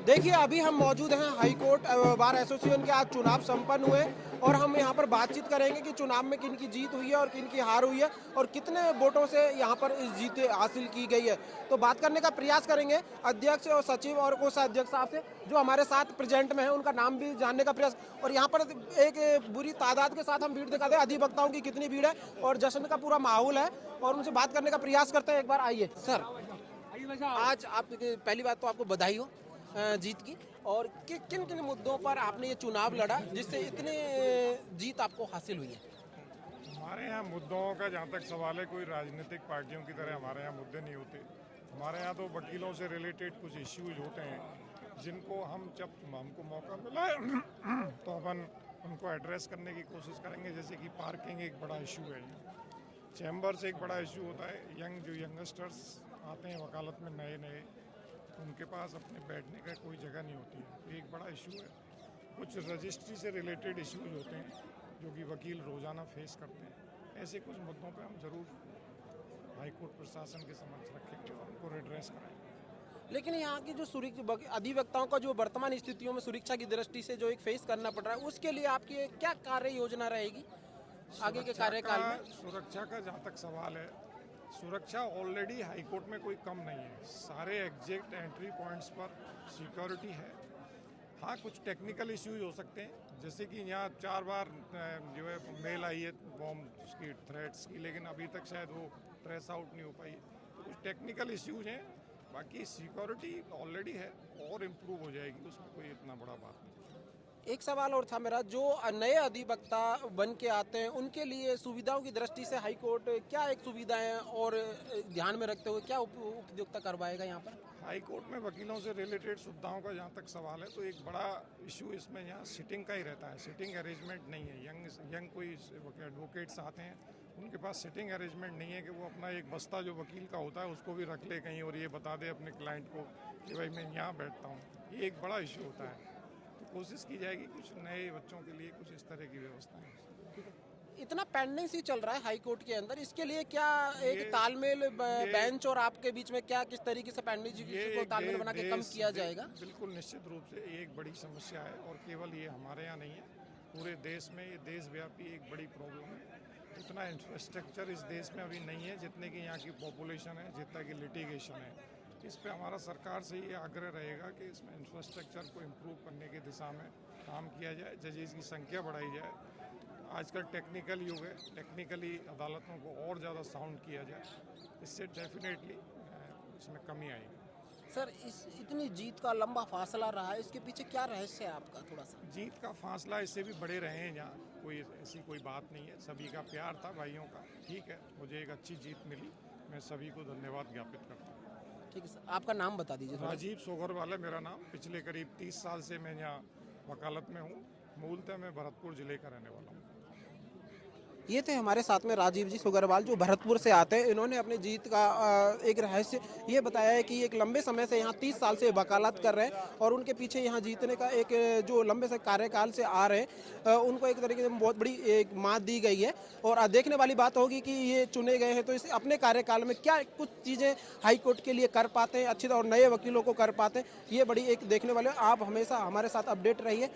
देखिए, अभी हम मौजूद हैं हाई कोर्ट बार एसोसिएशन के आज चुनाव संपन्न हुए और हम यहाँ पर बातचीत करेंगे कि चुनाव में किन की जीत हुई है और किन की हार हुई है और कितने वोटों से यहाँ पर इस जीत हासिल की गई है। तो बात करने का प्रयास करेंगे अध्यक्ष और सचिव और कोषाध्यक्ष साहब से जो हमारे साथ प्रेजेंट में है, उनका नाम भी जानने का प्रयास। और यहाँ पर एक बुरी तादाद के साथ हम भीड़ दिखाते हैं, अधिवक्ताओं की कितनी भीड़ है और जश्न का पूरा माहौल है और उनसे बात करने का प्रयास करते हैं। एक बार आइए सर, आज आप पहली बात तो आपको बधाई हो जीत की। और किन किन मुद्दों पर आपने ये चुनाव लड़ा जिससे इतने जीत आपको हासिल हुई है? हमारे यहाँ मुद्दों का जहाँ तक सवाल है, कोई राजनीतिक पार्टियों की तरह हमारे यहाँ मुद्दे नहीं होते। हमारे यहाँ तो वकीलों से रिलेटेड कुछ इश्यूज होते हैं जिनको जब हमको मौका मिला तो अपन उनको एड्रेस करने की कोशिश करेंगे। जैसे कि पार्किंग एक बड़ा इशू है, चैम्बर्स एक बड़ा इशू होता है। जो यंगस्टर्स आते हैं वकालत में नए नए, उनके पास अपने बैठने का कोई जगह नहीं होती है, तो एक बड़ा इशू है। कुछ रजिस्ट्री से रिलेटेड इश्यूज होते हैं जो कि वकील रोज़ाना फेस करते हैं। ऐसे कुछ मुद्दों पे हम ज़रूर हाई कोर्ट प्रशासन के समक्ष रखेंगे और उनको रिड्रेस कराएंगे। लेकिन यहाँ की जो अधिवक्ताओं का जो वर्तमान स्थितियों में सुरक्षा की दृष्टि से जो एक फेस करना पड़ रहा है, उसके लिए आपकी क्या कार्य योजना रहेगी आगे के कार्यकाल में? सुरक्षा का जहाँ तक सवाल है, सुरक्षा ऑलरेडी हाई कोर्ट में कोई कम नहीं है। सारे एग्जैक्ट एंट्री पॉइंट्स पर सिक्योरिटी है। हाँ, कुछ टेक्निकल इश्यूज हो सकते हैं, जैसे कि यहाँ 4 बार जो है मेल आई है बॉम्ब की थ्रेट्स की, लेकिन अभी तक शायद वो ट्रेस आउट नहीं हो पाई। तो कुछ टेक्निकल इश्यूज हैं, बाकी सिक्योरिटी ऑलरेडी है और इम्प्रूव हो जाएगी, उसमें कोई इतना बड़ा बात नहीं। एक सवाल और था मेरा, जो नए अधिवक्ता बन के आते हैं उनके लिए सुविधाओं की दृष्टि से हाई कोर्ट क्या एक सुविधाएं और ध्यान में रखते हुए क्या उपयुक्तता करवाएगा यहाँ पर? हाई कोर्ट में वकीलों से रिलेटेड सुविधाओं का जहाँ तक सवाल है, तो एक बड़ा इशू इसमें यहाँ सिटिंग का ही रहता है। सिटिंग अरेंजमेंट नहीं है। यंग कोई एडवोकेट्स आते हैं, उनके पास सिटिंग अरेंजमेंट नहीं है कि वो अपना एक बस्ता जो वकील का होता है उसको भी रख ले कहीं और ये बता दे अपने क्लाइंट को कि भाई मैं यहाँ बैठता हूँ। ये एक बड़ा इशू होता है। तो कोशिश की जाएगी कुछ नए बच्चों के लिए कुछ इस तरह की व्यवस्थाएं। इतना पेंडिंग सी चल रहा है हाई कोर्ट के अंदर, इसके लिए क्या एक तालमेल बेंच और आपके बीच में क्या किस तरीके से पेंडिंग को तालमेल बना के कम किया जाएगा? बिल्कुल निश्चित रूप से ये एक बड़ी समस्या है और केवल ये हमारे यहाँ नहीं है, पूरे देश में ये देशव्यापी एक बड़ी प्रॉब्लम है। उतना इंफ्रास्ट्रक्चर इस देश में अभी नहीं है जितने की यहाँ की पॉपुलेशन है, जितना की लिटिगेशन है। इस पे हमारा सरकार से ये आग्रह रहेगा कि इसमें इंफ्रास्ट्रक्चर को इम्प्रूव करने की दिशा में काम किया जाए, जजेस की संख्या बढ़ाई जाए। आजकल टेक्निकल युग है, टेक्निकली अदालतों को और ज़्यादा साउंड किया जाए, इससे डेफिनेटली इसमें कमी आएगी। सर, इतनी जीत का लंबा फासला रहा है, इसके पीछे क्या रहस्य है आपका? थोड़ा सा जीत का फासला इससे भी बड़े रहे हैं, यहाँ कोई ऐसी कोई बात नहीं है। सभी का प्यार था, भाइयों का। ठीक है, मुझे एक अच्छी जीत मिली, मैं सभी को धन्यवाद ज्ञापित करता हूँ। ठीक है सर, आपका नाम बता दीजिए। राजीव सोगरवाल है मेरा नाम। पिछले करीब 30 साल से मैं यहाँ वकालत में हूँ। मूलतः मैं भरतपुर जिले का रहने वाला हूँ। ये थे हमारे साथ में राजीव जी सोगरवाल जो भरतपुर से आते हैं। इन्होंने अपनी जीत का एक रहस्य ये बताया है कि एक लंबे समय से यहाँ 30 साल से वकालत कर रहे हैं और उनके पीछे यहाँ जीतने का एक जो लंबे से कार्यकाल से आ रहे हैं, उनको एक तरीके से बहुत बड़ी एक मात दी गई है। और देखने वाली बात होगी कि ये चुने गए हैं तो इस अपने कार्यकाल में क्या कुछ चीज़ें हाई कोर्ट के लिए कर पाते हैं अच्छी और नए वकीलों को कर पाते हैं, ये बड़ी एक देखने वाले। आप हमेशा हमारे साथ अपडेट रहिए।